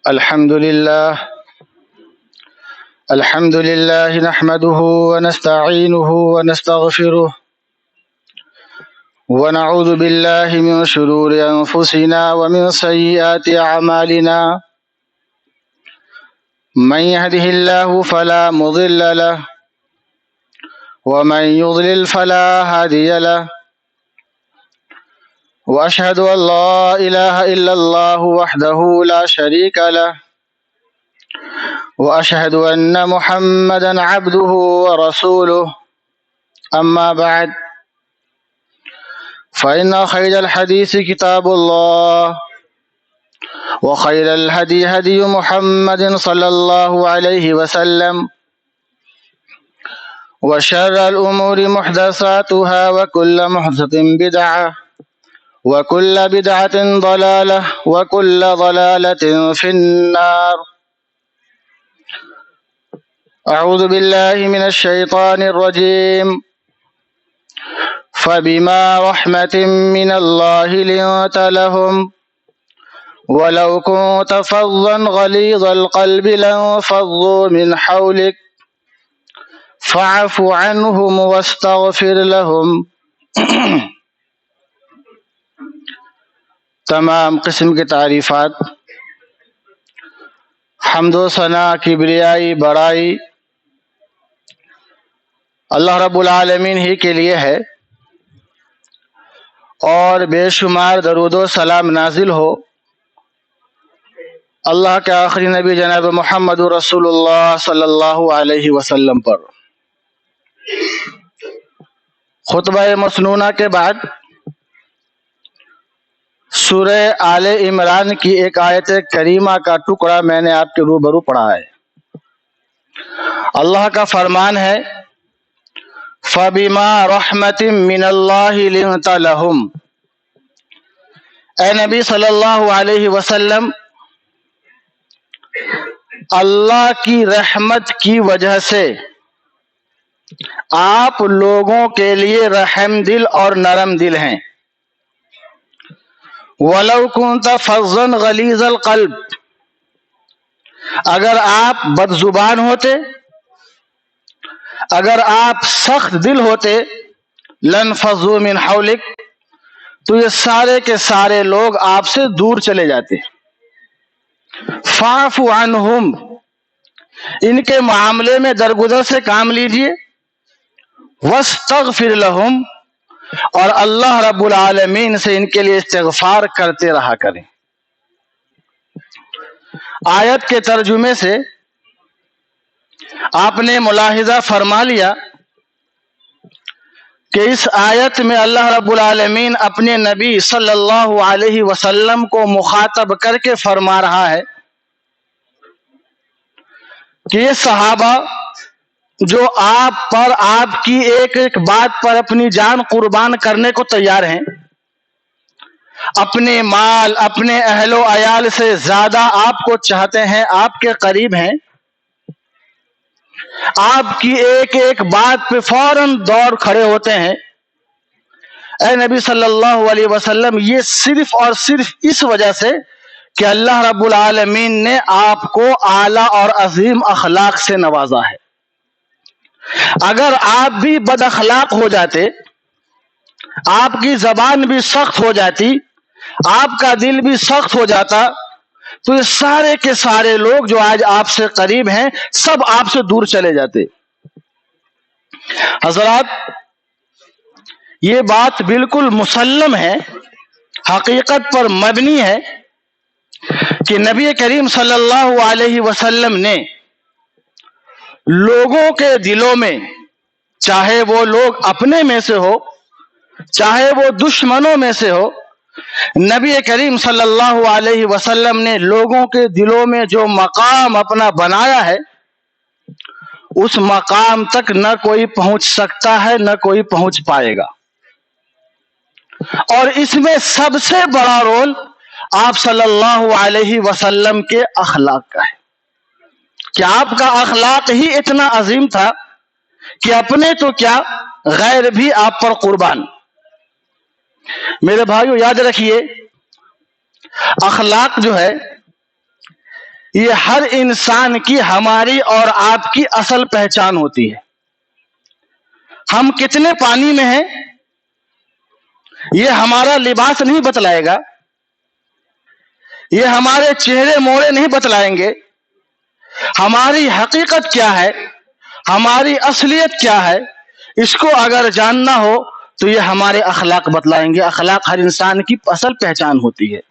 الحمد لله نحمده ونستعينه ونستغفره ونعوذ بالله من شرور أنفسنا ومن سيئات أعمالنا من يهده الله فلا مضل له ومن يضلل فلا هادي له وأشهد أن لا إله إلا الله وحده لا شريك له وأشهد أن محمدا عبده ورسوله أما بعد فإن خير الحديث كتاب الله وخير الهدي هدي محمد صلى الله عليه وسلم وشر الأمور محدثاتها وكل محدثة بدعة وكل بدعة ضلالة وكل ضلالة في النار. أعوذ بالله من الشيطان الرجيم. فبما رحمة من الله لنت لهم ولو كنت فظا غليظ القلب لانفضوا من حولك فاعف عنهم واستغفر لهم. تمام قسم کی تعریفات، حمد و ثنا، کبریائی، بڑائی اللہ رب العالمین ہی کے لیے ہے، اور بے شمار درود و سلام نازل ہو اللہ کے آخری نبی جناب محمد رسول اللہ صلی اللہ علیہ وسلم پر. خطبہ مسنونہ کے بعد سورہ آل عمران کی ایک آیت کریمہ کا ٹکڑا میں نے آپ کے روبرو پڑھا ہے. اللہ کا فرمان ہے فَبِمَا رَحْمَةٍ مِّنَ اللَّهِ لِنتَ لَهُمْ. اے نبی صلی اللہ علیہ وسلم، اللہ کی رحمت کی وجہ سے آپ لوگوں کے لیے رحم دل اور نرم دل ہیں. وَلَوْ كُنْتَ فَظًّا غَلِيظَ الْقَلْبِ، اگر آپ بد زبان ہوتے، اگر آپ سخت دل ہوتے، لَانفَضُّوا مِنْ حَوْلِكَ، تو یہ سارے کے سارے لوگ آپ سے دور چلے جاتے. فَاعْفُ عَنْهُمْ، ان کے معاملے میں درگزر سے کام لیجئے. وَاسْتَغْفِرْ لَهُمْ، اور اللہ رب العالمین سے ان کے لیے استغفار کرتے رہا کریں. آیت کے ترجمے سے آپ نے ملاحظہ فرما لیا کہ اس آیت میں اللہ رب العالمین اپنے نبی صلی اللہ علیہ وسلم کو مخاطب کر کے فرما رہا ہے کہ یہ صحابہ جو آپ پر، آپ کی ایک ایک بات پر اپنی جان قربان کرنے کو تیار ہیں، اپنے مال، اپنے اہل و عیال سے زیادہ آپ کو چاہتے ہیں، آپ کے قریب ہیں، آپ کی ایک ایک بات پہ فوراً دوڑ کھڑے ہوتے ہیں. اے نبی صلی اللہ علیہ وسلم، یہ صرف اور صرف اس وجہ سے کہ اللہ رب العالمین نے آپ کو اعلیٰ اور عظیم اخلاق سے نوازا ہے. اگر آپ بھی بد اخلاق ہو جاتے، آپ کی زبان بھی سخت ہو جاتی، آپ کا دل بھی سخت ہو جاتا، تو یہ سارے کے سارے لوگ جو آج آپ سے قریب ہیں سب آپ سے دور چلے جاتے. حضرات، یہ بات بالکل مسلم ہے، حقیقت پر مبنی ہے کہ نبی کریم صلی اللہ علیہ وسلم نے لوگوں کے دلوں میں، چاہے وہ لوگ اپنے میں سے ہو، چاہے وہ دشمنوں میں سے ہو، نبی کریم صلی اللہ علیہ وسلم نے لوگوں کے دلوں میں جو مقام اپنا بنایا ہے، اس مقام تک نہ کوئی پہنچ سکتا ہے، نہ کوئی پہنچ پائے گا. اور اس میں سب سے بڑا رول آپ صلی اللہ علیہ وسلم کے اخلاق کا ہے کہ آپ کا اخلاق ہی اتنا عظیم تھا کہ اپنے تو کیا، غیر بھی آپ پر قربان. میرے بھائیو، یاد رکھیے، اخلاق جو ہے یہ ہر انسان کی، ہماری اور آپ کی اصل پہچان ہوتی ہے۔ ہم کتنے پانی میں ہیں یہ ہمارا لباس نہیں بتلائے گا، یہ ہمارے چہرے موڑے نہیں بتلائیں گے۔ ہماری حقیقت کیا ہے، ہماری اصلیت کیا ہے، اس کو اگر جاننا ہو تو یہ ہمارے اخلاق بتلائیں گے۔ اخلاق ہر انسان کی اصل پہچان ہوتی ہے۔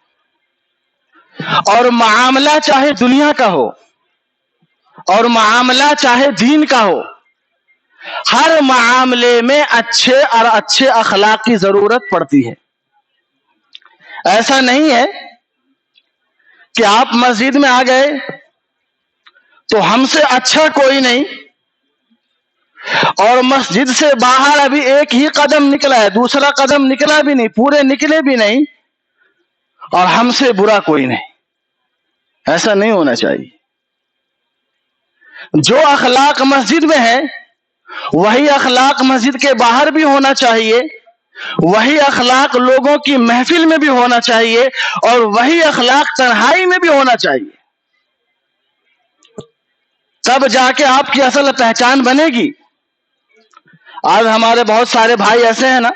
اور معاملہ چاہے دنیا کا ہو اور معاملہ چاہے دین کا ہو، ہر معاملے میں اچھے اخلاق کی ضرورت پڑتی ہے۔ ایسا نہیں ہے کہ آپ مسجد میں آ گئے تو ہم سے اچھا کوئی نہیں، اور مسجد سے باہر ابھی ایک ہی قدم نکلا ہے، دوسرا قدم نکلا بھی نہیں، پورے نکلے بھی نہیں، اور ہم سے برا کوئی نہیں۔ ایسا نہیں ہونا چاہیے۔ جو اخلاق مسجد میں ہے وہی اخلاق مسجد کے باہر بھی ہونا چاہیے، وہی اخلاق لوگوں کی محفل میں بھی ہونا چاہیے، اور وہی اخلاق تنہائی میں بھی ہونا چاہیے۔ تب جا کے آپ کی اصل پہچان بنے گی۔ آج ہمارے بہت سارے بھائی ایسے ہیں نا،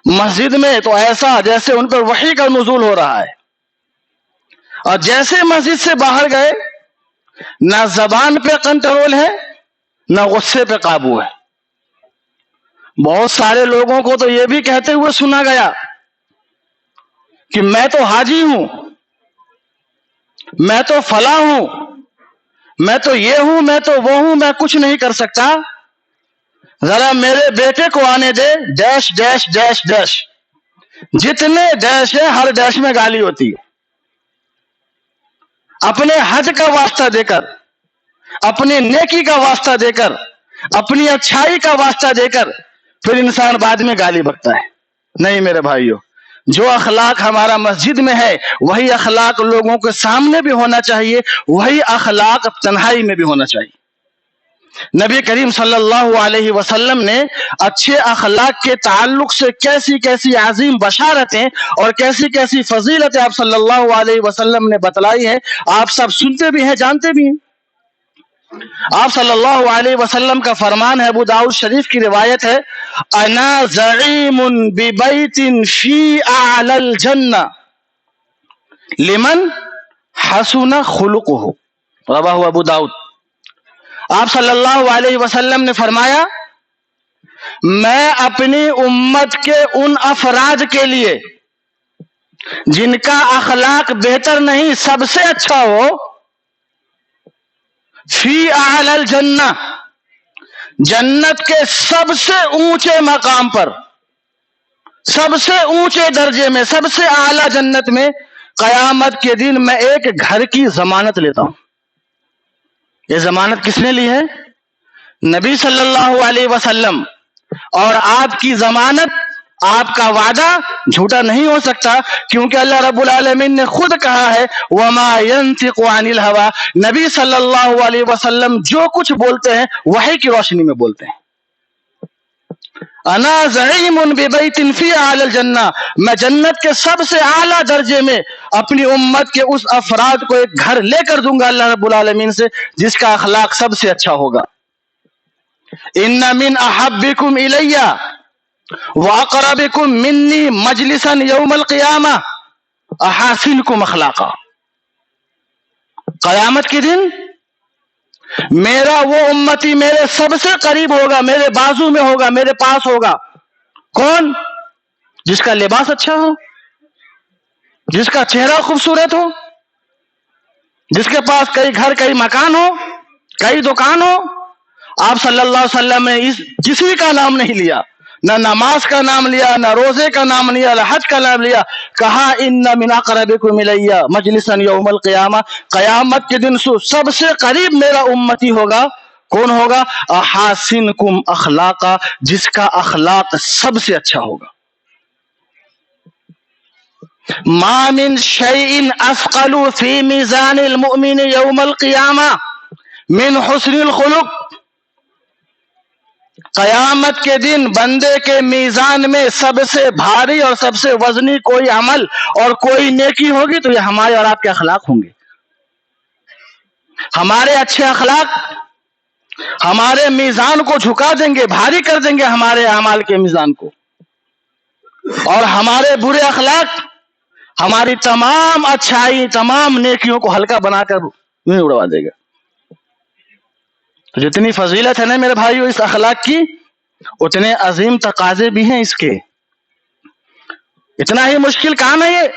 مسجد میں تو ایسا جیسے ان پر وحی کا نزول ہو رہا ہے، اور جیسے مسجد سے باہر گئے نہ زبان پہ کنٹرول ہے نہ غصے پہ قابو ہے۔ بہت سارے لوگوں کو تو یہ بھی کہتے ہوئے سنا گیا کہ میں تو حاجی ہوں، میں تو فلاں ہوں، میں تو یہ ہوں، میں تو وہ ہوں، میں کچھ نہیں کر سکتا، ذرا میرے بیٹے کو آنے دے، ڈیش ڈیش ڈیش ڈیش۔ جتنے ڈیش ہیں ہر ڈیش میں گالی ہوتی ہے۔ اپنے حج کا واسطہ دے کر، اپنی نیکی کا واسطہ دے کر، اپنی اچھائی کا واسطہ دے کر پھر انسان بعد میں گالی بکتا ہے۔ نہیں میرے بھائیو، جو اخلاق ہمارا مسجد میں ہے وہی اخلاق لوگوں کے سامنے بھی ہونا چاہیے، وہی اخلاق تنہائی میں بھی ہونا چاہیے۔ نبی کریم صلی اللہ علیہ وسلم نے اچھے اخلاق کے تعلق سے کیسی کیسی عظیم بشارتیں اور کیسی کیسی فضیلتیں آپ صلی اللہ علیہ وسلم نے بتلائی ہیں، آپ سب سنتے بھی ہیں، جانتے بھی ہیں۔ آپ صلی اللہ علیہ وسلم کا فرمان ہے، ابو داؤد شریف کی روایت ہے، انا زعیم ببیت فی اعلی الجنہ لمن حسن خلقہ، رواہ ابو داؤد۔ آپ صلی اللہ علیہ وسلم نے فرمایا، میں اپنی امت کے ان افراد کے لیے جن کا اخلاق بہتر نہیں سب سے اچھا ہو، فی اعلی الجنہ، جنت کے سب سے اونچے مقام پر، سب سے اونچے درجے میں، سب سے اعلی جنت میں قیامت کے دن میں ایک گھر کی ضمانت لیتا ہوں۔ یہ ضمانت کس نے لی ہے؟ نبی صلی اللہ علیہ وسلم۔ اور آپ کی ضمانت، آپ کا وعدہ جھوٹا نہیں ہو سکتا، کیونکہ اللہ رب العالمین نے خود کہا ہے وَمَا يَنْطِقُ عَنِ الْهَوَىٰ، نبی صلی اللہ علیہ وسلم جو کچھ بولتے ہیں وحی کی روشنی میں بولتے ہیں۔ انا زعیم ببیت فی اعلی الجنہ، میں جنت کے سب سے اعلیٰ درجے میں اپنی امت کے اس افراد کو ایک گھر لے کر دوں گا اللہ رب العالمین سے جس کا اخلاق سب سے اچھا ہوگا۔ ان من احبکم الی واقربکم منی مجلسا یوم القیامہ احاسنکم اخلاقا، قیامت کے دن میرا وہ امتی میرے سب سے قریب ہوگا، میرے بازو میں ہوگا، میرے پاس ہوگا۔ کون؟ جس کا لباس اچھا ہو، جس کا چہرہ خوبصورت ہو، جس کے پاس کئی گھر، کئی مکان ہو، کئی دکان ہو۔ آپ صلی اللہ علیہ وسلم نے کسی کا نام نہیں لیا، نہ نماز کا نام لیا، نہ روزے کا نام لیا، نہ حج کا نام لیا، کہا ان من اقربکم الی مجلسا یوم القیامہ، قیامت کے دن سب سے قریب میرا امتی ہوگا۔ کون ہوگا؟ احاسنکم اخلاقا، جس کا اخلاق سب سے اچھا ہوگا۔ ما من شیء اثقل فی میزان المؤمن یوم القیامہ من حسن الخلق، قیامت کے دن بندے کے میزان میں سب سے بھاری اور سب سے وزنی کوئی عمل اور کوئی نیکی ہوگی تو یہ ہمارے اور آپ کے اخلاق ہوں گے۔ ہمارے اچھے اخلاق ہمارے میزان کو جھکا دیں گے، بھاری کر دیں گے ہمارے اعمال کے میزان کو، اور ہمارے برے اخلاق ہماری تمام اچھائی، تمام نیکیوں کو ہلکا بنا کر نہیں اڑوا دے گا۔ تو جتنی فضیلت ہے نا میرے بھائیو اس اخلاق کی، اتنے عظیم تقاضے بھی ہیں اس کے۔ اتنا ہی مشکل کام ہے یہ،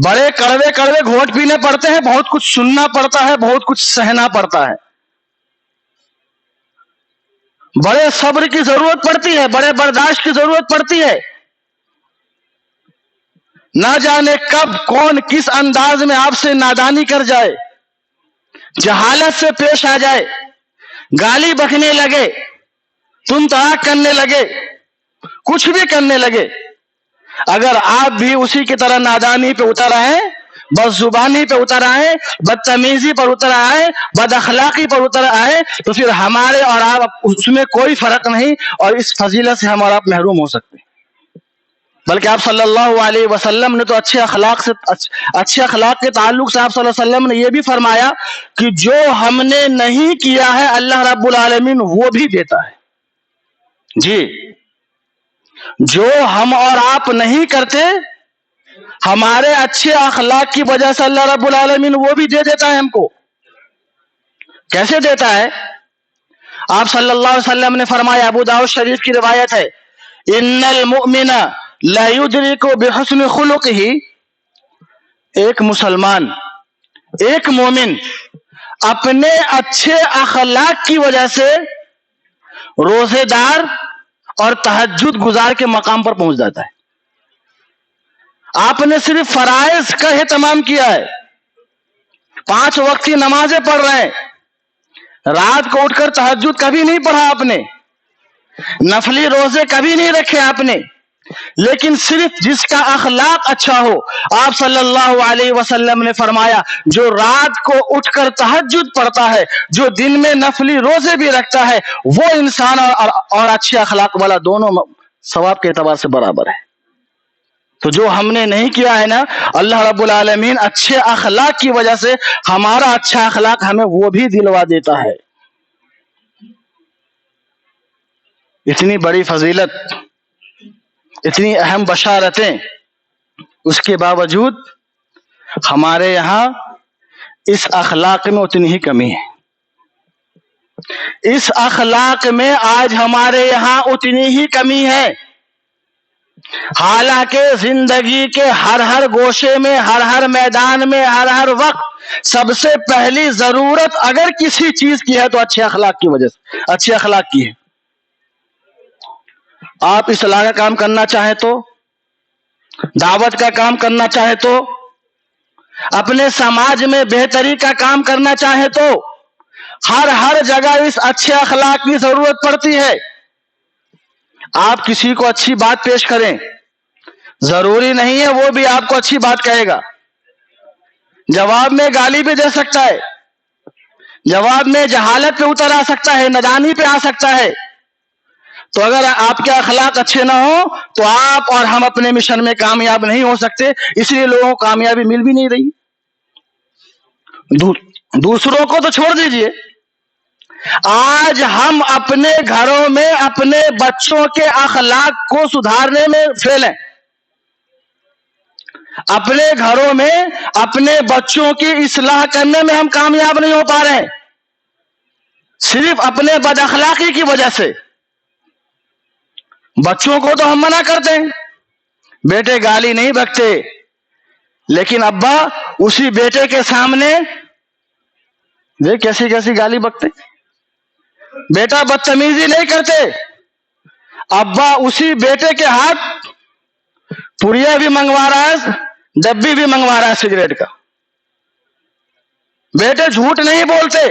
بڑے کڑوے کڑوے گھونٹ پینے پڑتے ہیں، بہت کچھ سننا پڑتا ہے، بہت کچھ سہنا پڑتا ہے، بڑے صبر کی ضرورت پڑتی ہے، بڑے برداشت کی ضرورت پڑتی ہے۔ نہ جانے کب کون کس انداز میں آپ سے نادانی کر جائے، جہالت سے پیش آ جائے، گالی بکنے لگے، تم طاق کرنے لگے، کچھ بھی کرنے لگے، اگر آپ بھی اسی کی طرح نادانی پہ اتر آئے، بد زبانی پہ اتر آئے، بدتمیزی پر اتر آئے، بد اخلاقی پر اتر آئے، تو پھر ہمارے اور آپ اس میں کوئی فرق نہیں، اور اس فضیلت سے ہم اور آپ محروم ہو سکتے ہیں۔ بلکہ آپ صلی اللہ علیہ وسلم نے تو اچھے اخلاق کے تعلق سے آپ صلی اللہ علیہ وسلم نے یہ بھی فرمایا کہ جو ہم نے نہیں کیا ہے اللہ رب العالمین وہ بھی دیتا ہے۔ جی، جو ہم اور آپ نہیں کرتے ہمارے اچھے اخلاق کی وجہ سے اللہ رب العالمین وہ بھی دے دیتا ہے ہم کو۔ کیسے دیتا ہے؟ آپ صلی اللہ علیہ وسلم نے فرمایا، ابو داؤد شریف کی روایت ہے، ان المؤمن لا یدرک بحسن خلقہ، ایک مسلمان، ایک مومن اپنے اچھے اخلاق کی وجہ سے روزے دار اور تہجد گزار کے مقام پر پہنچ جاتا ہے۔ آپ نے صرف فرائض کا اہتمام کیا ہے، 5 وقت کی نمازیں پڑھ رہے ہیں، رات کو اٹھ کر تہجد کبھی نہیں پڑھا آپ نے، نفلی روزے کبھی نہیں رکھے آپ نے، لیکن صرف جس کا اخلاق اچھا ہو، آپ صلی اللہ علیہ وسلم نے فرمایا جو رات کو اٹھ کر تہجد پڑھتا ہے، جو دن میں نفلی روزے بھی رکھتا ہے، وہ انسان اور اچھے اخلاق والا دونوں ثواب کے اعتبار سے برابر ہے۔ تو جو ہم نے نہیں کیا ہے نا، اللہ رب العالمین اچھے اخلاق کی وجہ سے ہمارا اچھا اخلاق ہمیں وہ بھی دلوا دیتا ہے۔ اتنی بڑی فضیلت، اتنی اہم بشارتیں، اس کے باوجود ہمارے یہاں اس اخلاق میں اتنی ہی کمی ہے۔ اس اخلاق میں آج ہمارے یہاں اتنی ہی کمی ہے، حالانکہ زندگی کے ہر گوشے میں، ہر میدان میں، ہر وقت سب سے پہلی ضرورت اگر کسی چیز کی ہے تو اچھے اخلاق کی وجہ سے، اچھے اخلاق کی ہے۔ آپ اصلاح کا کام کرنا چاہیں تو، دعوت کا کام کرنا چاہے تو، اپنے سماج میں بہتری کا کام کرنا چاہے تو، ہر جگہ اس اچھے اخلاق کی ضرورت پڑتی ہے۔ آپ کسی کو اچھی بات پیش کریں، ضروری نہیں ہے وہ بھی آپ کو اچھی بات کہے گا، جواب میں گالی بھی دے سکتا ہے، جواب میں جہالت پہ اتر آ سکتا ہے، نادانی پہ آ سکتا ہے۔ تو اگر آپ کے اخلاق اچھے نہ ہوں تو آپ اور ہم اپنے مشن میں کامیاب نہیں ہو سکتے، اس لیے لوگوں کو کامیابی مل بھی نہیں رہی۔ دوسروں کو تو چھوڑ دیجئے، آج ہم اپنے گھروں میں اپنے بچوں کے اخلاق کو سدھارنے میں فیل ہیں، اپنے گھروں میں اپنے بچوں کی اصلاح کرنے میں ہم کامیاب نہیں ہو پا رہے ہیں، صرف اپنے بد اخلاقی کی وجہ سے۔ بچوں کو تو ہم منع کرتے ہیں، بیٹے گالی نہیں بکتے، لیکن ابا اسی بیٹے کے سامنے دیکھ کیسی گالی بکتے، بیٹا بدتمیزی نہیں کرتے، ابا اسی بیٹے کے ہاتھ پڑیا بھی منگوا رہا ہے، ڈبی بھی منگوا رہا ہے سگریٹ کا، بیٹے جھوٹ نہیں بولتے،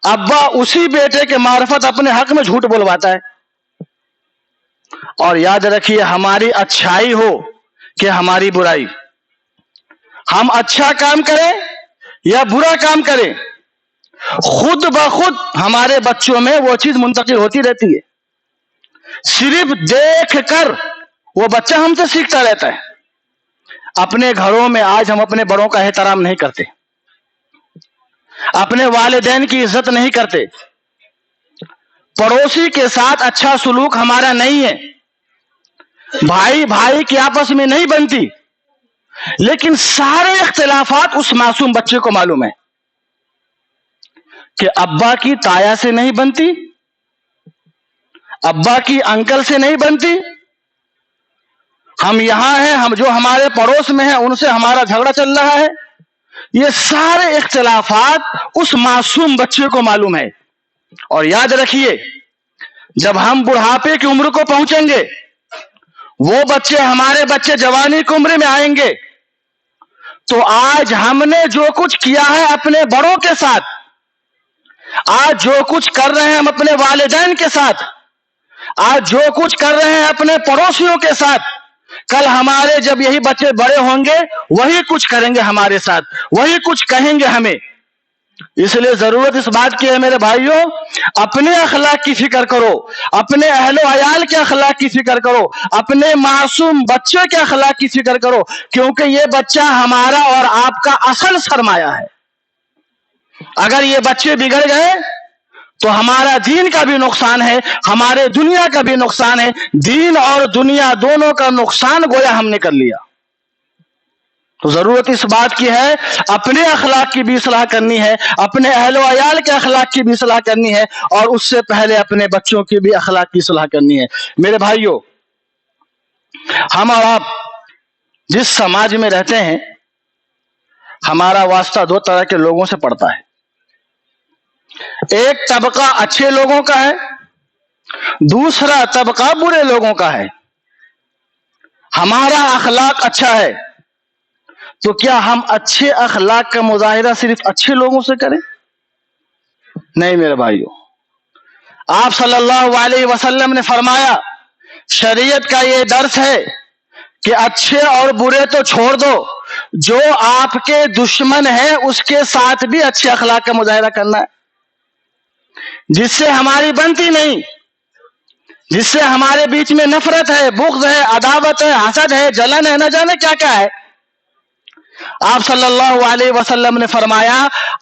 ابا اسی بیٹے کے معرفت اپنے حق میں جھوٹ بولواتا ہے۔ اور یاد رکھیے، ہماری اچھائی ہو کہ ہماری برائی، ہم اچھا کام کریں یا برا کام کریں، خود بخود ہمارے بچوں میں وہ چیز منتقل ہوتی رہتی ہے، صرف دیکھ کر وہ بچہ ہم سے سیکھتا رہتا ہے۔ اپنے گھروں میں آج ہم اپنے بڑوں کا احترام نہیں کرتے، اپنے والدین کی عزت نہیں کرتے، پڑوسی کے ساتھ اچھا سلوک ہمارا نہیں ہے، بھائی بھائی کی آپس میں نہیں بنتی، لیکن سارے اختلافات اس معصوم بچے کو معلوم ہے کہ ابا کی تایا سے نہیں بنتی، ابا کی انکل سے نہیں بنتی، ہم یہاں ہیں، ہم جو ہمارے پڑوس میں ہیں ان سے ہمارا جھگڑا چل رہا ہے۔ یہ سارے اختلافات اس معصوم بچے کو معلوم ہے۔ اور یاد رکھیے، جب ہم بڑھاپے کی عمر کو پہنچیں گے، وہ بچے ہمارے بچے جوانی کی عمر میں آئیں گے، تو آج ہم نے جو کچھ کیا ہے اپنے بڑوں کے ساتھ، آج جو کچھ کر رہے ہیں ہم اپنے والدین کے ساتھ، آج جو کچھ کر رہے ہیں اپنے پڑوسیوں کے ساتھ، کل ہمارے جب یہی بچے بڑے ہوں گے وہی کچھ کریں گے ہمارے ساتھ، وہی کچھ کہیں گے ہمیں۔ اس لیے ضرورت اس بات کی ہے میرے بھائیوں، اپنے اخلاق کی فکر کرو، اپنے اہل و عیال کے اخلاق کی فکر کرو، اپنے معصوم بچے کے اخلاق کی فکر کرو، کیونکہ یہ بچہ ہمارا اور آپ کا اصل سرمایہ ہے۔ اگر یہ بچے بگڑ گئے تو ہمارا دین کا بھی نقصان ہے، ہمارے دنیا کا بھی نقصان ہے، دین اور دنیا دونوں کا نقصان گویا ہم نے کر لیا۔ تو ضرورت اس بات کی ہے، اپنے اخلاق کی بھی اصلاح کرنی ہے، اپنے اہل و عیال کے اخلاق کی بھی اصلاح کرنی ہے، اور اس سے پہلے اپنے بچوں کی بھی اخلاق کی اصلاح کرنی ہے۔ میرے بھائیوں، ہم اور آپ جس سماج میں رہتے ہیں، ہمارا واسطہ دو طرح کے لوگوں سے پڑتا ہے۔ ایک طبقہ اچھے لوگوں کا ہے، دوسرا طبقہ برے لوگوں کا ہے۔ ہمارا اخلاق اچھا ہے تو کیا ہم اچھے اخلاق کا مظاہرہ صرف اچھے لوگوں سے کریں؟ نہیں میرے بھائیوں، آپ صلی اللہ علیہ وسلم نے فرمایا، شریعت کا یہ درس ہے کہ اچھے اور برے تو چھوڑ دو، جو آپ کے دشمن ہیں اس کے ساتھ بھی اچھے اخلاق کا مظاہرہ کرنا ہے، جس سے ہماری بنتی نہیں، جس سے ہمارے بیچ میں نفرت ہے، بغض ہے، عداوت ہے، حسد ہے، جلن ہے، نہ جانے کیا کیا ہے۔ آپ صلی اللہ علیہ وسلم نے فرمایا،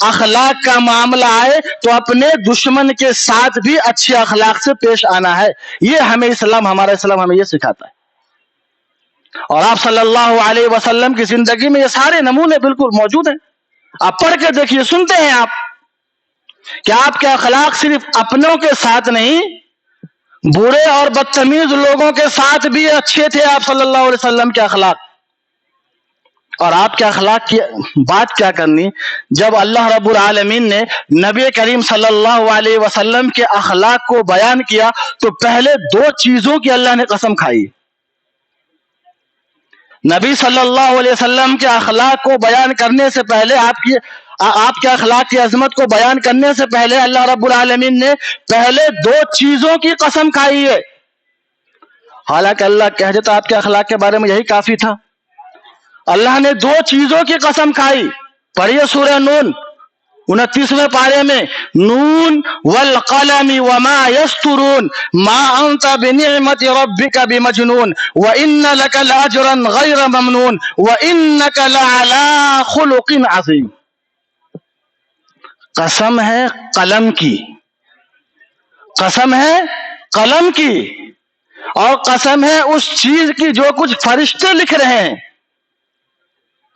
اخلاق کا معاملہ آئے تو اپنے دشمن کے ساتھ بھی اچھے اخلاق سے پیش آنا ہے۔ یہ ہمیں اسلام، ہمارا اسلام ہمیں یہ سکھاتا ہے۔ اور آپ صلی اللہ علیہ وسلم کی زندگی میں یہ سارے نمونے بالکل موجود ہیں۔ آپ پڑھ کے دیکھیے، سنتے ہیں آپ کہ آپ کے اخلاق صرف اپنوں کے ساتھ نہیں، برے اور بدتمیز لوگوں کے ساتھ بھی اچھے تھے آپ صلی اللہ علیہ وسلم کے اخلاق۔ اور آپ کے اخلاق کی بات کیا کرنی، جب اللہ رب العالمین نے نبی کریم صلی اللہ علیہ وسلم کے اخلاق کو بیان کیا تو پہلے دو چیزوں کی اللہ نے قسم کھائی۔ نبی صلی اللہ علیہ وسلم کے اخلاق کو بیان کرنے سے پہلے، آپ کے اخلاق کی عظمت کو بیان کرنے سے پہلے اللہ رب العالمین نے پہلے دو چیزوں کی قسم کھائی ہے۔ حالانکہ اللہ کہہ دیتا آپ کے اخلاق کے بارے میں یہی کافی تھا، اللہ نے دو چیزوں کی قسم کھائی۔ پڑھیے سورہ نون 29ویں پارے میں، نون والقلم وما یسطرون ما انت بنعمت ربک بمجنون وان لک لاجرا غیر ممنون وانک لعلی خلق عظیم۔ قسم ہے قلم کی، قسم ہے قلم کی، اور قسم ہے اس چیز کی جو کچھ فرشتے لکھ رہے ہیں۔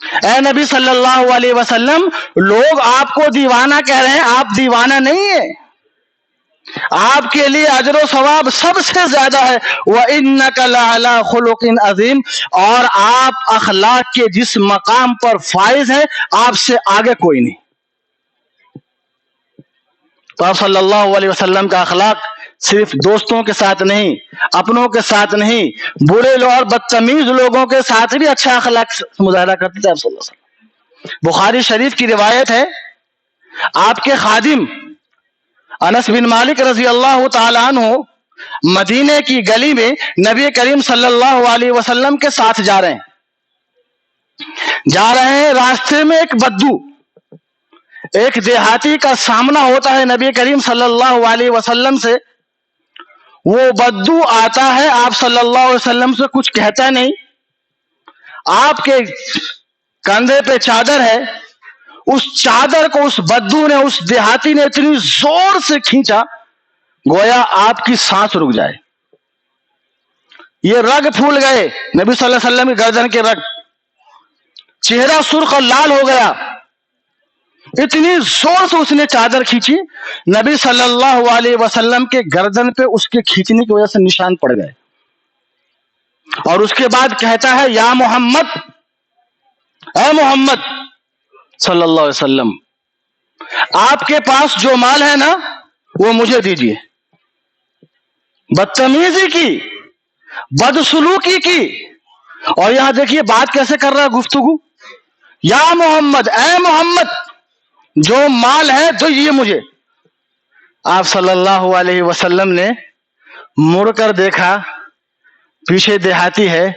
اے نبی صلی اللہ علیہ وسلم، لوگ آپ کو دیوانہ کہہ رہے ہیں، آپ دیوانہ نہیں ہیں، آپ کے لیے اجر و ثواب سب سے زیادہ ہے۔ وَإِنَّكَ لَعَلَىٰ خُلُقٍ عَظِيمٍ، اور آپ اخلاق کے جس مقام پر فائز ہیں آپ سے آگے کوئی نہیں۔ تو آپ صلی اللہ علیہ وسلم کا اخلاق صرف دوستوں کے ساتھ نہیں، اپنوں کے ساتھ نہیں، برے لوگ اور بدتمیز لوگوں کے ساتھ بھی اچھا اخلاق مظاہرہ کرتے تھے آپ صلی اللہ علیہ وسلم۔ بخاری شریف کی روایت ہے، آپ کے خادم انس بن مالک رضی اللہ تعالی عنہ مدینے کی گلی میں نبی کریم صلی اللہ علیہ وسلم کے ساتھ جا رہے ہیں، راستے میں ایک بدو، ایک دیہاتی کا سامنا ہوتا ہے نبی کریم صلی اللہ علیہ وسلم سے۔ وہ بدو آتا ہے، آپ صلی اللہ علیہ وسلم سے کچھ کہتا نہیں، آپ کے کندھے پہ چادر ہے، اس چادر کو اس بدو نے، اس دیہاتی نے اتنی زور سے کھینچا گویا آپ کی سانس رک جائے. یہ رگ پھول گئے نبی صلی اللہ علیہ وسلم کی گردن کے رگ، چہرہ سرخ اور لال ہو گیا. اتنی زور سے اس نے چادر کھینچی، نبی صلی اللہ علیہ وسلم کے گردن پہ اس کے کھینچنے کی وجہ سے نشان پڑ گئے. اور اس کے بعد کہتا ہے یا محمد، اے محمد صلی اللہ علیہ وسلم، آپ کے پاس جو مال ہے نا وہ مجھے دیجیے. بدتمیزی کی، بدسلوکی کی. اور یہاں دیکھیے بات کیسے کر رہا ہے گفتگو، یا محمد، اے محمد، جو مال ہے دو یہ مجھے. آپ صلی اللہ علیہ وسلم نے مڑ کر دیکھا، پیچھے دیہاتی ہے،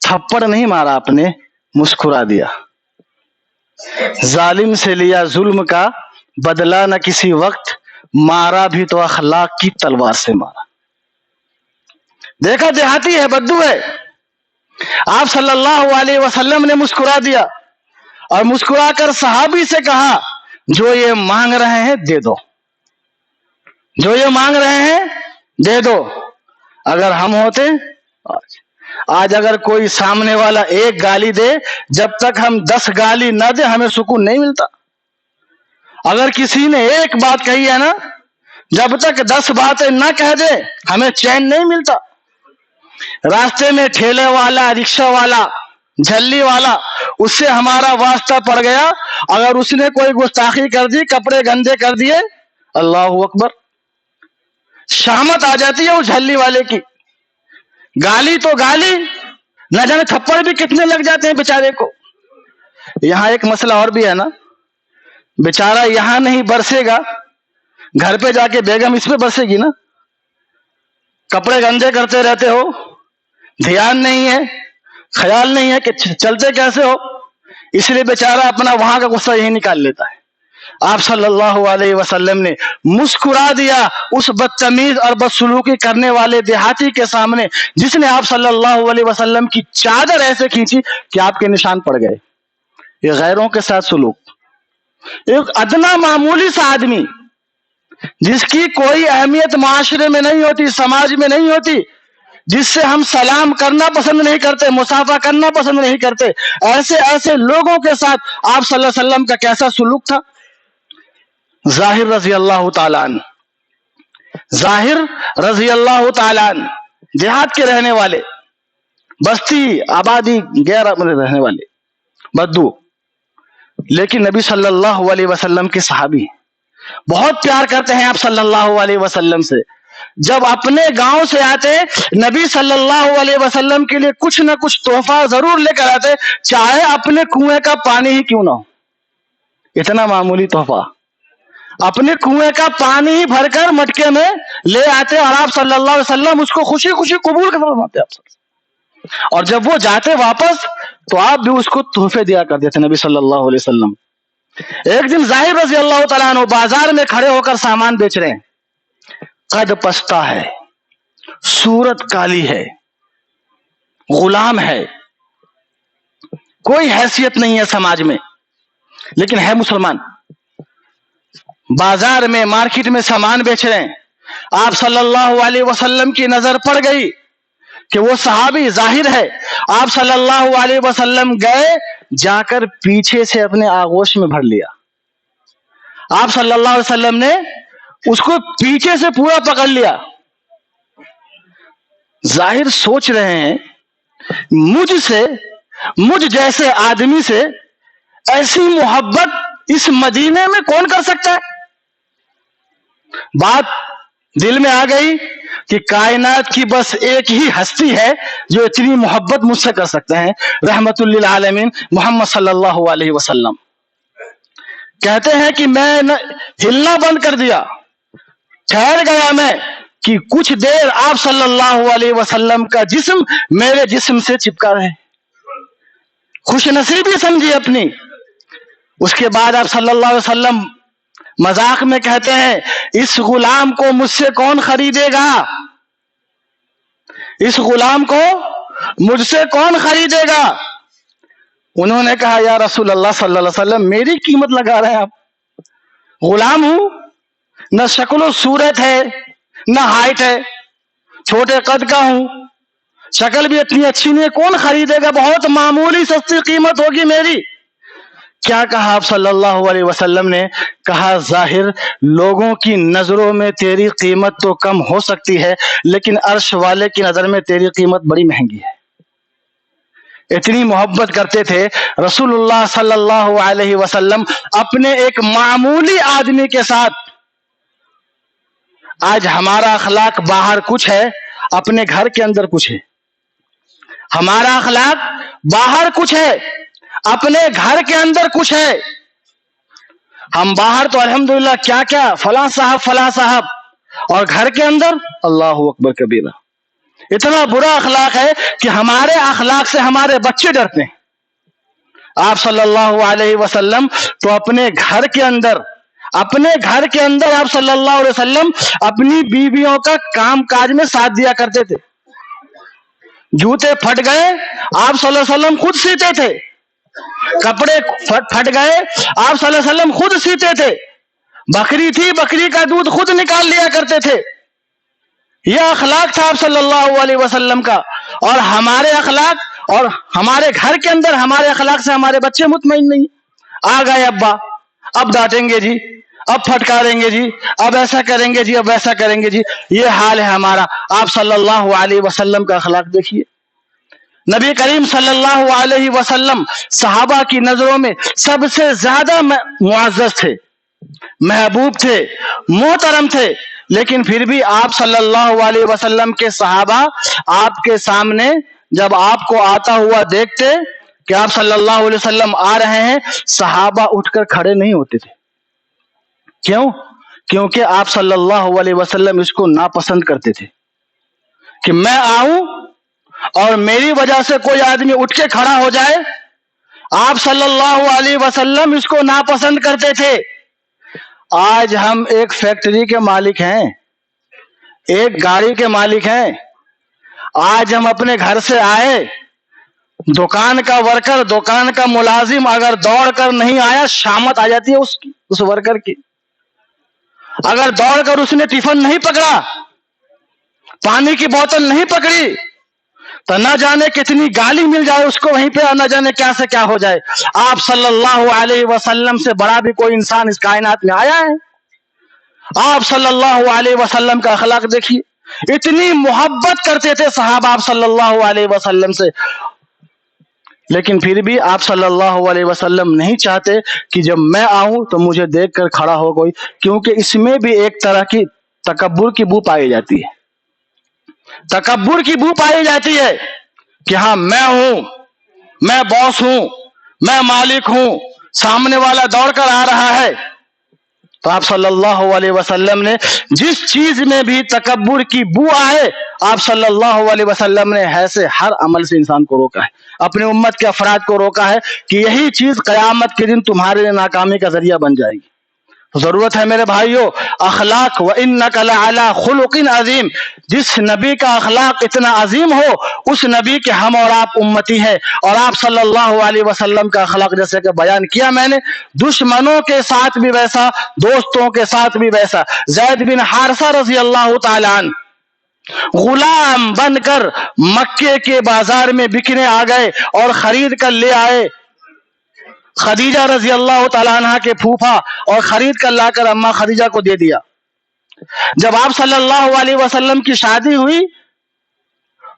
تھپڑ نہیں مارا، آپ نے مسکرا دیا. ظالم سے لیا ظلم کا بدلہ نہ کسی وقت، مارا بھی تو اخلاق کی تلوار سے مارا. دیکھا دیہاتی ہے، بدو ہے، آپ صلی اللہ علیہ وسلم نے مسکرا دیا اور مسکرا کر صحابی سے کہا جو یہ مانگ رہے ہیں دے دو، جو یہ مانگ رہے ہیں دے دو. اگر ہم ہوتے آج اگر کوئی سامنے والا ایک گالی دے، جب تک ہم 10 گالی نہ دے ہمیں سکون نہیں ملتا. اگر کسی نے ایک بات کہی ہے نا، جب تک 10 باتیں نہ کہہ دے ہمیں چین نہیں ملتا. راستے میں ٹھیلے والا، رکشہ والا، جھلی والا، اس سے ہمارا واسطہ پڑ گیا، اگر اس نے کوئی گستاخی کر دی، کپڑے گندے کر دیے، اللہ اکبر، شامت آ جاتی ہے اس جھلی والے کی. گالی تو گالی، نہ جانے تھپڑ بھی کتنے لگ جاتے ہیں بیچارے کو. یہاں ایک مسئلہ اور بھی ہے نا، بیچارہ یہاں نہیں برسے گا، گھر پہ جا کے بیگم اس پہ برسے گی نا. کپڑے گندے کرتے رہتے ہو، دھیان نہیں ہے، خیال نہیں ہے کہ چلتے کیسے ہو، اس لیے بیچارہ اپنا وہاں کا غصہ یہی نکال لیتا ہے. آپ صلی اللہ علیہ وسلم نے مسکرا دیا اس بدتمیز اور بدسلوکی کرنے والے دیہاتی کے سامنے، جس نے آپ صلی اللہ علیہ وسلم کی چادر ایسے کھینچی کہ آپ کے نشان پڑ گئے. یہ غیروں کے ساتھ سلوک، ایک ادنا معمولی سا آدمی جس کی کوئی اہمیت معاشرے میں نہیں ہوتی، سماج میں نہیں ہوتی، جس سے ہم سلام کرنا پسند نہیں کرتے، مصافحہ کرنا پسند نہیں کرتے، ایسے لوگوں کے ساتھ آپ صلی اللہ علیہ وسلم کا کیسا سلوک تھا. ظاہر رضی اللہ تعالیٰ عنہ، ظاہر رضی اللہ تعالیٰ عنہ دیہات کے رہنے والے، بستی آبادی غیر رہنے والے بدو، لیکن نبی صلی اللہ علیہ وسلم کے صحابی، بہت پیار کرتے ہیں آپ صلی اللہ علیہ وسلم سے. جب اپنے گاؤں سے آتے نبی صلی اللہ علیہ وسلم کے لیے کچھ نہ کچھ تحفہ ضرور لے کر آتے، چاہے اپنے کنویں کا پانی ہی کیوں نہ ہو. اتنا معمولی تحفہ، اپنے کنویں کا پانی ہی بھر کر مٹکے میں لے آتے اور آپ صلی اللہ علیہ وسلم اس کو خوشی خوشی قبول کر فرماتے. اور جب وہ جاتے واپس تو آپ بھی اس کو تحفے دیا کرتے تھے نبی صلی اللہ علیہ وسلم. ایک دن ظاہر رضی اللہ تعالیٰ عنہ بازار میں کھڑے ہو کر سامان بیچ رہے ہیں. قد پستہ ہے، صورت کالی ہے، غلام ہے، کوئی حیثیت نہیں ہے سماج میں، لیکن ہے مسلمان. بازار میں، مارکیٹ میں سامان بیچ رہے ہیں. آپ صلی اللہ علیہ وسلم کی نظر پڑ گئی کہ وہ صحابی ظاہر ہے. آپ صلی اللہ علیہ وسلم گئے، جا کر پیچھے سے اپنے آغوش میں بھر لیا. آپ صلی اللہ علیہ وسلم نے اس کو پیچھے سے پورا پکڑ لیا. ظاہر سوچ رہے ہیں مجھ جیسے آدمی سے ایسی محبت اس مدینے میں کون کر سکتا ہے. بات دل میں آ گئی کہ کائنات کی بس ایک ہی ہستی ہے جو اتنی محبت مجھ سے کر سکتے ہیں، رحمت للعالمین محمد صلی اللہ علیہ وسلم. کہتے ہیں کہ میں ہلنا بند کر دیا، ٹھہر گیا میں کہ کچھ دیر آپ صلی اللہ علیہ وسلم کا جسم میرے جسم سے چپکا رہے. خوش نصیبی سمجھی اپنی. اس کے بعد آپ صلی اللہ علیہ وسلم مذاق میں کہتے ہیں اس غلام کو مجھ سے کون خریدے گا، اس غلام کو مجھ سے کون خریدے گا. انہوں نے کہا یا رسول اللہ صلی اللہ علیہ وسلم میری قیمت لگا رہے ہیں آپ؟ غلام ہوں، نہ شکل و صورت ہے نہ ہائٹ ہے، چھوٹے قد کا ہوں، شکل بھی اتنی اچھی نہیں ہے، کون خریدے گا؟ بہت معمولی سستی قیمت ہوگی میری۔ کیا کہا آپ صلی اللہ علیہ وسلم نے؟ کہا ظاہر لوگوں کی نظروں میں تیری قیمت تو کم ہو سکتی ہے، لیکن عرش والے کی نظر میں تیری قیمت بڑی مہنگی ہے۔ اتنی محبت کرتے تھے رسول اللہ صلی اللہ علیہ وسلم اپنے ایک معمولی آدمی کے ساتھ۔ آج ہمارا اخلاق باہر کچھ ہے، اپنے گھر کے اندر کچھ ہے۔ ہمارا اخلاق باہر کچھ ہے، اپنے گھر کے اندر کچھ ہے۔ ہم باہر تو الحمدللہ کیا کیا فلاں صاحب فلاں صاحب، اور گھر کے اندر اللہ اکبر کبیرہ۔ اتنا برا اخلاق ہے کہ ہمارے اخلاق سے ہمارے بچے ڈرتے ہیں۔ آپ صلی اللہ علیہ وسلم تو اپنے گھر کے اندر آپ صلی اللہ علیہ وسلم اپنی بیویوں کا کام کاج میں ساتھ دیا کرتے تھے۔ جوتے پھٹ گئے آپ صلی اللہ علیہ وسلم خود سیتے تھے، کپڑے پھٹ گئے آپ صلی اللہ علیہ وسلم خود سیتے تھے، بکری تھی بکری کا دودھ خود نکال لیا کرتے تھے۔ یہ اخلاق تھا آپ صلی اللہ علیہ وسلم کا۔ اور ہمارے اخلاق اور ہمارے گھر کے اندر ہمارے اخلاق سے ہمارے بچے مطمئن نہیں۔ آ گئے ابا، اب ڈانٹیں گے جی، اب پھٹکاریں گے جی، اب ایسا کریں گے جی، اب ویسا کریں گے جی۔ یہ حال ہے ہمارا۔ آپ صلی اللہ علیہ وسلم کا اخلاق دیکھیے۔ نبی کریم صلی اللہ علیہ وسلم صحابہ کی نظروں میں سب سے زیادہ معزز تھے، محبوب تھے، محترم تھے، لیکن پھر بھی آپ صلی اللہ علیہ وسلم کے صحابہ آپ کے سامنے جب آپ کو آتا ہوا دیکھتے کہ آپ صلی اللہ علیہ وسلم آ رہے ہیں، صحابہ اٹھ کر کھڑے نہیں ہوتے تھے۔ کیوں؟ کیونکہ آپ صلی اللہ علیہ وسلم اس کو ناپسند کرتے تھے کہ میں آؤں اور میری وجہ سے کوئی آدمی اٹھ کے کھڑا ہو جائے۔ آپ صلی اللہ علیہ وسلم اس کو ناپسند کرتے تھے۔ آج ہم ایک فیکٹری کے مالک ہیں، ایک گاڑی کے مالک ہیں، آج ہم اپنے گھر سے آئے، دکان کا ورکر، دکان کا ملازم اگر دوڑ کر نہیں آیا، شامت آ جاتی ہے اس ورکر کی۔ اگر دوڑ کر اس نے ٹفن نہیں پکڑا، پانی کی بوتل نہیں پکڑی، تو نہ جانے کتنی گالی مل جائے اس کو وہیں پہ، اور نہ جانے کیا سے کیا ہو جائے۔ آپ صلی اللہ علیہ وسلم سے بڑا بھی کوئی انسان اس کائنات میں آیا ہے؟ آپ صلی اللہ علیہ وسلم کا اخلاق دیکھیے۔ اتنی محبت کرتے تھے صحابہ آپ صلی اللہ علیہ وسلم سے، لیکن پھر بھی آپ صلی اللہ علیہ وسلم نہیں چاہتے کہ جب میں آؤں تو مجھے دیکھ کر کھڑا ہو کوئی، کیونکہ اس میں بھی ایک طرح کی تکبر کی بو پائی جاتی ہے۔ تکبر کی بو پائی جاتی ہے کہ ہاں میں ہوں، میں باس ہوں، میں مالک ہوں، سامنے والا دوڑ کر آ رہا ہے۔ تو آپ صلی اللہ علیہ وسلم نے جس چیز میں بھی تکبر کی بو آئے، آپ صلی اللہ علیہ وسلم نے ایسے ہر عمل سے انسان کو روکا ہے، اپنے امت کے افراد کو روکا ہے کہ یہی چیز قیامت کے دن تمہارے لیے ناکامی کا ذریعہ بن جائے گی۔ ضرورت ہے میرے بھائیوں اخلاق، وَإِنَّكَ لَعَلَىٰ خُلُقٍ عَظِيمٍ، جس نبی کا اخلاق اتنا عظیم ہو اس نبی کے ہم اور آپ امتی ہیں۔ اور آپ صلی اللہ علیہ وسلم کا اخلاق جیسے کہ بیان کیا میں نے، دشمنوں کے ساتھ بھی ویسا، دوستوں کے ساتھ بھی ویسا۔ زید بن حارثہ رضی اللہ تعالیٰ عنہ غلام بن کر مکے کے بازار میں بکنے آ گئے اور خرید کر لے آئے۔ خدیجہ رضی اللہ تعالیٰ عنہ کے پھوپھا، اور خرید کر لا کر اماں خدیجہ کو دے دیا۔ جب آپ صلی اللہ علیہ وسلم کی شادی ہوئی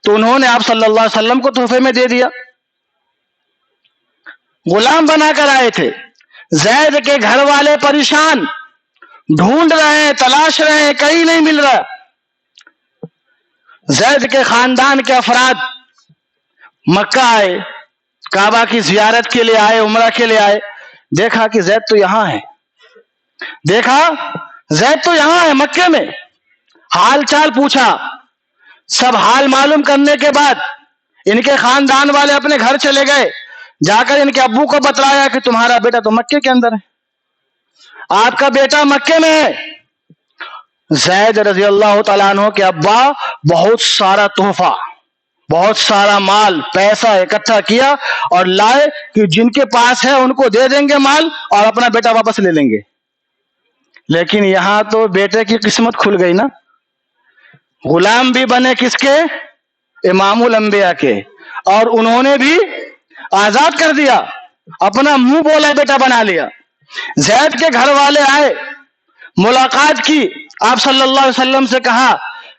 تو انہوں نے آپ صلی اللہ علیہ وسلم کو تحفے میں دے دیا۔ غلام بنا کر آئے تھے، زید کے گھر والے پریشان، ڈھونڈ رہے ہیں، تلاش رہے ہیں، کہیں نہیں مل رہا۔ زید کے خاندان کے افراد مکہ آئے، کعبہ کی زیارت کے لیے آئے، عمرہ کے لیے آئے، دیکھا کہ زید تو یہاں ہے، مکے میں۔ حال چال پوچھا، سب حال معلوم کرنے کے بعد ان کے خاندان والے اپنے گھر چلے گئے، جا کر ان کے ابو کو بتلایا کہ تمہارا بیٹا تو مکے کے اندر ہے، آپ کا بیٹا مکے میں ہے۔ زید رضی اللہ تعالیٰ عنہ کے ابا بہت سارا تحفہ، بہت سارا مال پیسہ اکٹھا کیا اور لائے کہ جن کے پاس ہے ان کو دے دیں گے مال اور اپنا بیٹا واپس لے لیں گے. لیکن یہاں تو بیٹے کی قسمت کھل گئی نا. غلام بھی بنے کس کے؟ امام الانبیاء کے, اور انہوں نے بھی آزاد کر دیا, اپنا منہ بولا بیٹا بنا لیا. زید کے گھر والے آئے, ملاقات کی, آپ صلی اللہ علیہ وسلم سے کہا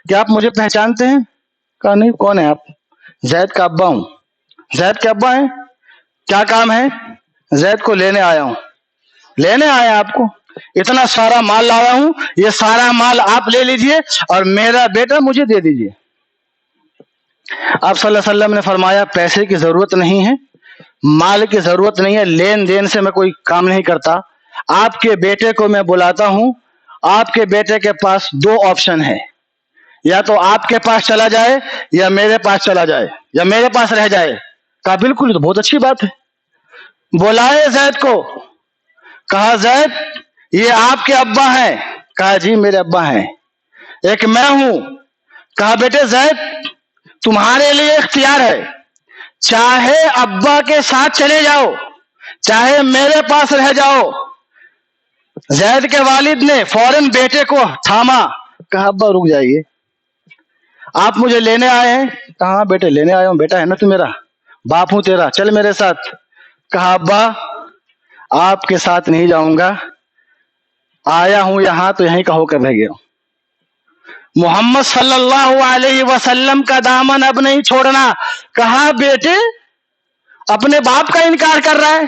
کہ آپ مجھے پہچانتے ہیں؟ کہا نہیں, کون ہے آپ؟ زید کا ابا ہوں. زید کے ابا ہیں, کیا کام ہے؟ زید کو لینے آیا ہوں. لینے آیا آپ کو؟ اتنا سارا مال لایا ہوں, یہ سارا مال آپ لے لیجئے اور میرا بیٹا مجھے دے دیجئے. آپ صلی اللہ علیہ وسلم نے فرمایا پیسے کی ضرورت نہیں ہے, مال کی ضرورت نہیں ہے, لین دین سے میں کوئی کام نہیں کرتا. آپ کے بیٹے کو میں بلاتا ہوں. آپ کے بیٹے کے پاس دو آپشن ہے, یا تو آپ کے پاس چلا جائے یا میرے پاس چلا جائے یا میرے پاس رہ جائے. کہا بالکل, یہ تو بہت اچھی بات ہے. بلائے زید کو, کہا زید یہ آپ کے ابا ہیں؟ کہا جی میرے ابا ہیں. ایک میں ہوں. کہا بیٹے زید تمہارے لیے اختیار ہے, چاہے ابا کے ساتھ چلے جاؤ چاہے میرے پاس رہ جاؤ. زید کے والد نے فوراً بیٹے کو تھاما, کہا ابا رک جائیے, آپ مجھے لینے آئے ہیں؟ کہا بیٹے لینے آیا ہوں, بیٹا ہے نا تو میرا, باپ ہوں تیرا, چل میرے ساتھ. کہا ابا آپ کے ساتھ نہیں جاؤں گا, آیا ہوں یہاں تو یہیں کا ہو کر رہ گیا ہوں. محمد صلی اللہ علیہ وسلم کا دامن اب نہیں چھوڑنا. کہا بیٹے اپنے باپ کا انکار کر رہا ہے؟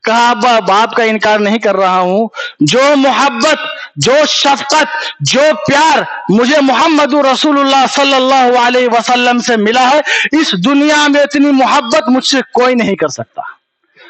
کہا ابا باپ کا انکار نہیں کر رہا ہوں, جو محبت, جو شفقت, جو پیار مجھے محمد رسول اللہ صلی اللہ علیہ وسلم سے ملا ہے, اس دنیا میں اتنی محبت مجھ سے کوئی نہیں کر سکتا.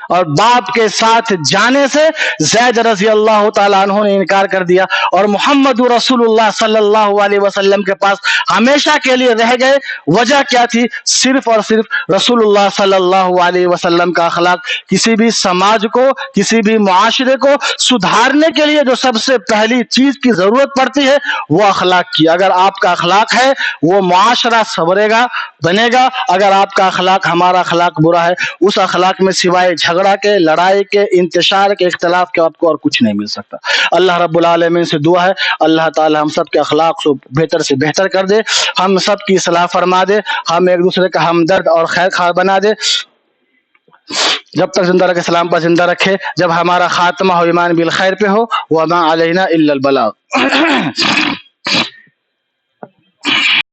اور باپ کے ساتھ جانے سے زید رضی اللہ تعالیٰ عنہ نے انکار کر دیا اور محمد رسول اللہ صلی اللہ علیہ وسلم کے پاس ہمیشہ کے لیے رہ گئے. وجہ کیا تھی؟ صرف اور صرف رسول اللہ صلی اللہ علیہ وسلم کا اخلاق. کسی بھی سماج کو, کسی بھی معاشرے کو سدھارنے کے لیے جو سب سے پہلی چیز کی ضرورت پڑتی ہے وہ اخلاق کی. اگر آپ کا اخلاق ہے وہ معاشرہ سنورے گا, بنے گا. اگر آپ کا اخلاق, ہمارا اخلاق برا ہے, اس اخلاق میں سوائے جھگڑا کے, لڑائی کے, انتشار کے, اختلاف کے آپ کو اور کچھ نہیں مل سکتا. اللہ رب العالمین سے دعا ہے اللہ تعالی ہم سب کے اخلاق کو بہتر سے بہتر کر دے, ہم سب کی اصلاح فرما دے, ہم ایک دوسرے کا ہمدرد اور خیر خواہ بنا دے. جب تک زندہ رکھے سلام پر زندہ رکھے, جب ہمارا خاتمہ ہو ایمان بالخیر پہ ہو. وما علینا الا البلاغ.